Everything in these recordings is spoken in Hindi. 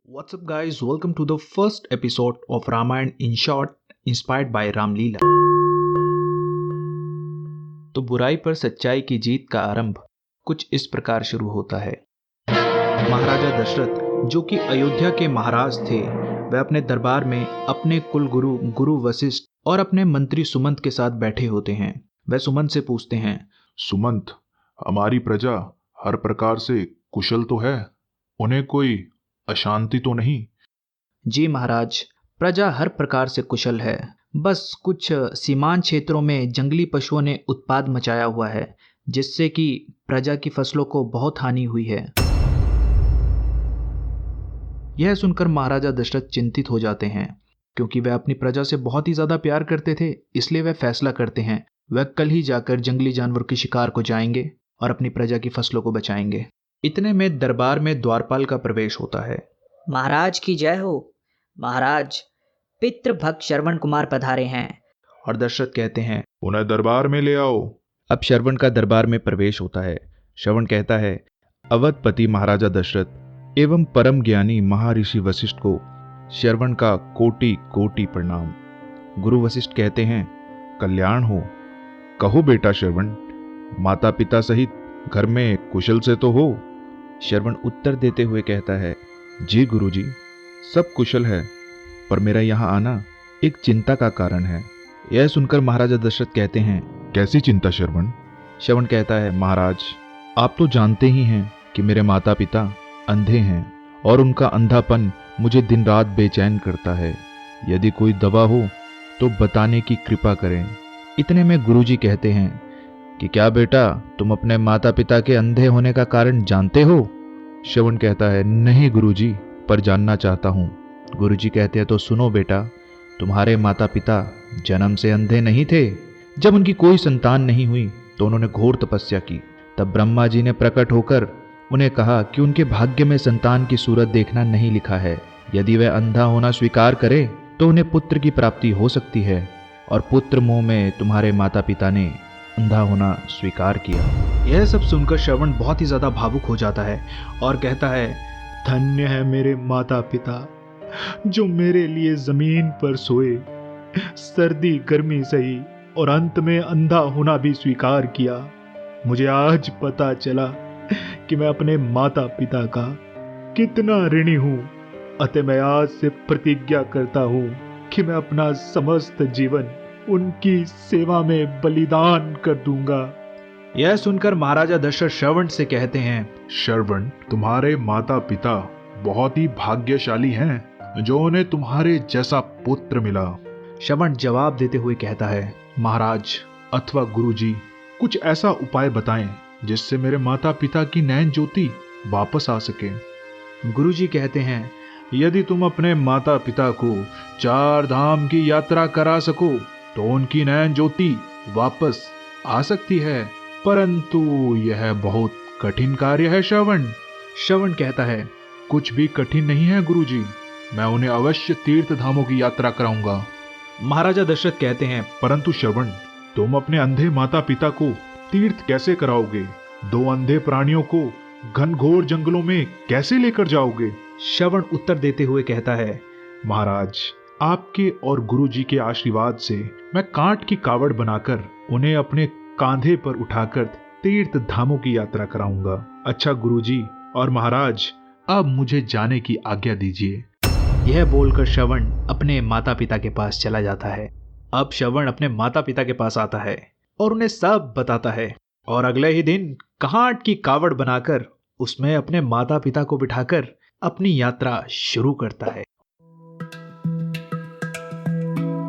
What's up, guys? Welcome to the first episode of Ramayana in short, inspired by Ramlila. तो बुराई पर सच्चाई की जीत का आरंभ कुछ इस प्रकार शुरू होता है। महाराजा दशरथ, जो कि अयोध्या के महाराज थे, वह अपने दरबार में अपने कुल गुरु गुरु वशिष्ठ और अपने मंत्री सुमंत के साथ बैठे होते हैं। वह सुमंत से पूछते हैं, सुमंत, हमारी प्रजा हर प्रकार से कुशल तो है, उन्हें कोई अशांति तो नहीं? जी महाराज, प्रजा हर प्रकार से कुशल है, बस कुछ सीमांत क्षेत्रों में जंगली पशुओं ने उत्पाद मचाया हुआ है, जिससे कि प्रजा की फसलों को बहुत हानि हुई है। यह सुनकर महाराजा दशरथ चिंतित हो जाते हैं, क्योंकि वह अपनी प्रजा से बहुत ही ज्यादा प्यार करते थे। इसलिए वह फैसला करते हैं वह कल ही जाकर जंगली जानवर के शिकार को जाएंगे और अपनी प्रजा की फसलों को बचाएंगे। इतने में दरबार में द्वारपाल का प्रवेश होता है। महाराज की जय हो। महाराज, पितृभक्त श्रवण कुमार पधारे हैं। और दशरथ कहते हैं, उन्हें दरबार में ले आओ। अब श्रवण का दरबार में प्रवेश होता है। श्रवण कहता है, अवधपति महाराजा दशरथ एवं परम ज्ञानी महर्षि वशिष्ठ को श्रवण का कोटि कोटि प्रणाम। गुरु वशिष्ठ कहते हैं, कल्याण हो। कहो बेटा श्रवण, माता पिता सहित घर में कुशल से तो हो? श्रवण उत्तर देते हुए कहता है, जी गुरुजी, सब कुशल है, पर मेरा यहाँ आना एक चिंता का कारण है। यह सुनकर महाराजा दशरथ कहते हैं, कैसी चिंता श्रवण? श्रवण कहता है, महाराज, आप तो जानते ही हैं कि मेरे माता पिता अंधे हैं और उनका अंधापन मुझे दिन रात बेचैन करता है। यदि कोई दवा हो तो बताने की कृपा करें। इतने में गुरुजी कहते हैं कि क्या बेटा, तुम अपने माता पिता के अंधे होने का कारण जानते हो? श्रवण कहता है, नहीं गुरुजी, पर जानना चाहता हूँ। गुरुजी कहते हैं, तो सुनो बेटा, तुम्हारे माता पिता जन्म से अंधे नहीं थे। जब उनकी कोई संतान नहीं हुई तो उन्होंने घोर तपस्या की। तब ब्रह्मा जी ने प्रकट होकर उन्हें कहा कि उनके भाग्य में संतान की सूरत देखना नहीं लिखा है। यदि वह अंधा होना स्वीकार करे तो उन्हें पुत्र की प्राप्ति हो सकती है, और पुत्र मोह में तुम्हारे माता पिता ने अंधा होना स्वीकार किया। यह सब सुनकर श्रवण बहुत ही ज्यादा भावुक हो जाता है और कहता है, धन्य है मेरे माता पिता जो मेरे लिए जमीन पर सोए, सर्दी गर्मी सही और अंत में अंधा होना भी स्वीकार किया। मुझे आज पता चला कि मैं अपने माता पिता का कितना ऋणी हूँ। अतः मैं आज से प्रतिज्ञा करता हूँ कि मैं अपना समस्त जीवन उनकी सेवा में बलिदान कर दूंगा। यह सुनकर महाराजा दशरथ श्रवण से कहते हैं, श्रवण, तुम्हारे माता पिता बहुत ही भाग्यशाली हैं जो उन्हें तुम्हारे जैसा पुत्र मिला। श्रवण जवाब देते हुए कहता है, महाराज अथवा गुरुजी, कुछ ऐसा उपाय बताएं जिससे मेरे माता पिता की नैन ज्योति वापस आ सके। गुरुजी कहते हैं, यदि तुम अपने माता पिता को 4 धाम की यात्रा करा सको तो उनकी नैन ज्योति वापस आ सकती है, परंतु यह बहुत कठिन कार्य है श्रवण। श्रवण कहता है, कुछ भी कठिन नहीं है गुरुजी, मैं उन्हें अवश्य तीर्थ धामों की यात्रा कराऊंगा। महाराजा दशरथ कहते हैं, परंतु श्रवण, तुम अपने अंधे माता पिता को तीर्थ कैसे कराओगे? 2 अंधे प्राणियों को घनघोर जंगलों में कैसे लेकर जाओगे? श्रवण उत्तर देते हुए कहता है, महाराज, आपके और गुरुजी के आशीर्वाद से मैं कांट की कावड़ बनाकर उन्हें अपने कांधे पर उठाकर तीर्थ धामों की यात्रा कराऊंगा। अच्छा गुरुजी और महाराज, अब मुझे जाने की आज्ञा दीजिए। यह बोलकर श्रवण अपने माता पिता के पास चला जाता है। अब श्रवण अपने माता पिता के पास आता है और उन्हें सब बताता है, और अगले ही दिन कांट की कावड़ बनाकर उसमें अपने माता पिता को बिठाकर अपनी यात्रा शुरू करता है।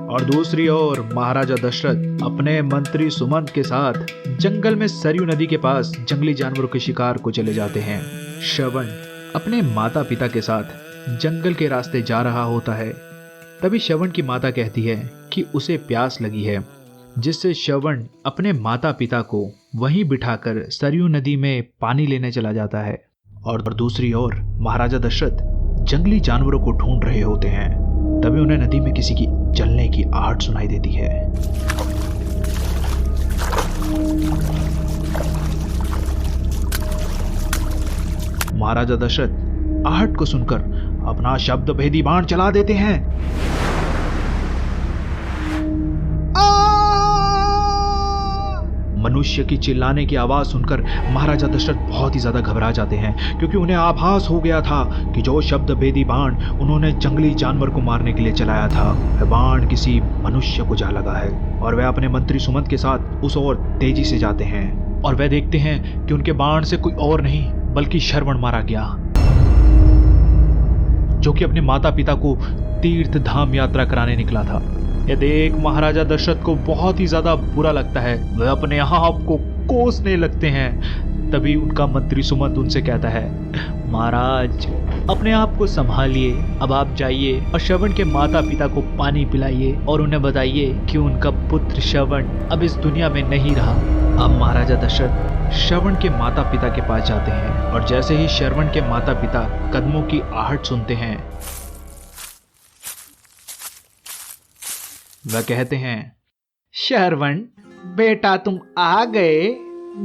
और दूसरी ओर महाराजा दशरथ अपने मंत्री सुमंत के साथ जंगल में सरयू नदी के पास जंगली जानवरों के शिकार को चले जाते हैं। श्रवण अपने माता पिता के साथ जंगल के रास्ते जा रहा होता है। तभी श्रवण की माता कहती है कि उसे प्यास लगी है, जिससे श्रवण अपने माता पिता को वहीं बिठाकर सरयू नदी में पानी लेने चला जाता है। और दूसरी ओर महाराजा दशरथ जंगली जानवरों को ढूंढ रहे होते हैं। तभी उन्हें नदी में किसी की चलने की आहट सुनाई देती है। महाराजा दशरथ आहट को सुनकर अपना शब्द भेदी बाण चला देते हैं। मनुष्य की चिल्लाने की आवाज सुनकर महाराजा दशरथ बहुत ही ज्यादा घबरा जाते हैं, क्योंकि उन्हें आभास हो गया था कि जो शब्द भेदी बाण उन्होंने जंगली जानवर को मारने के लिए चलाया था, वह बाण किसी मनुष्य को जा लगा है। और वह अपने मंत्री सुमंत के साथ उस ओर तेजी से जाते हैं और वह देखते हैं कि उनके बाण से कोई और नहीं बल्कि श्रवण मारा गया, जो कि अपने माता पिता को तीर्थ धाम यात्रा कराने निकला था। यह देख महाराजा दशरथ को बहुत ही ज्यादा बुरा लगता है। वह अपने आप को कोसने लगते हैं। तभी उनका मंत्री सुमंत उनसे कहता है, महाराज अपने आप को संभालिए, अब आप जाइए और श्रवण के माता पिता को पानी पिलाइए और उन्हें बताइए कि उनका पुत्र श्रवण अब इस दुनिया में नहीं रहा। अब महाराजा दशरथ श्रवण के माता पिता के पास जाते हैं और जैसे ही श्रवण के माता पिता कदमों की आहट सुनते हैं, वह कहते हैं, श्रवण बेटा तुम आ गए,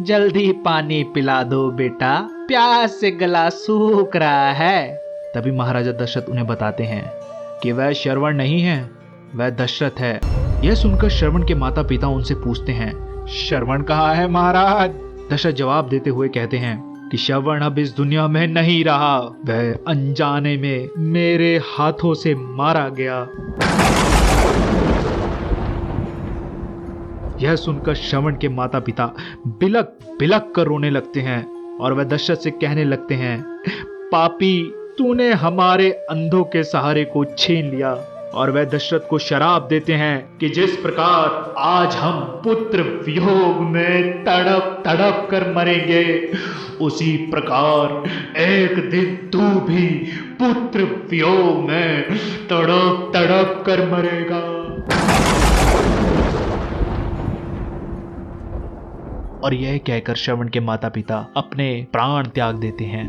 जल्दी पानी पिला दो बेटा, प्यास से गला सूख रहा है। तभी महाराजा दशरथ उन्हें बताते हैं कि वह श्रवण नहीं है, वह दशरथ है। यह सुनकर श्रवण के माता पिता उनसे पूछते हैं, श्रवण कहाँ है महाराज? दशरथ जवाब देते हुए कहते हैं कि श्रवण अब इस दुनिया में नहीं रहा, वह अनजाने में मेरे हाथों से मारा गया। यह सुनकर श्रवण के माता पिता बिलक बिलक कर रोने लगते हैं और वह दशरथ से कहने लगते हैं, पापी तूने हमारे अंधों के सहारे को छीन लिया। और वह दशरथ को शराप देते हैं कि जिस प्रकार आज हम पुत्र वियोग में तड़प तड़प कर मरेंगे, उसी प्रकार एक दिन तू भी पुत्र वियोग में तड़प तड़प कर मरेगा। और यह कहकर श्रवण के माता पिता अपने प्राण त्याग देते हैं।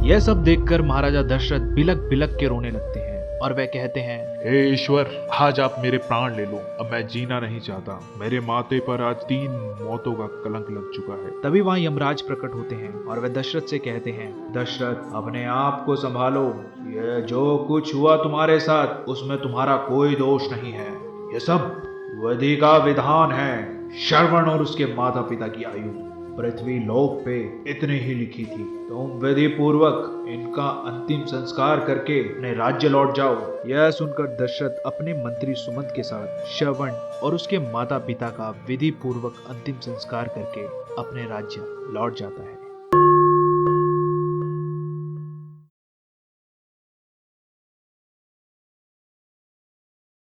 यह सब देखकर महाराजा दशरथ बिलक बिलक के रोने लगते हैं और वह कहते हैं, हे ईश्वर, आज आप मेरे प्राण ले लो, अब मैं जीना नहीं चाहता। मेरे माथे पर आज 3 मौतों का कलंक लग चुका है। तभी वहां यमराज प्रकट होते हैं और वह दशरथ से कहते हैं, दशरथ अपने आप को संभालो, यह जो कुछ हुआ तुम्हारे साथ उसमें तुम्हारा कोई दोष नहीं है, यह सब विधि का विधान है। श्रवण और उसके माता पिता की आयु पृथ्वी लोक पे इतनी ही लिखी थी, तुम विधि पूर्वक इनका अंतिम संस्कार करके अपने राज्य लौट जाओ। यह सुनकर दशरथ अपने मंत्री सुमंत के साथ श्रवण और उसके माता पिता का विधि पूर्वक अंतिम संस्कार करके अपने राज्य लौट जाता है।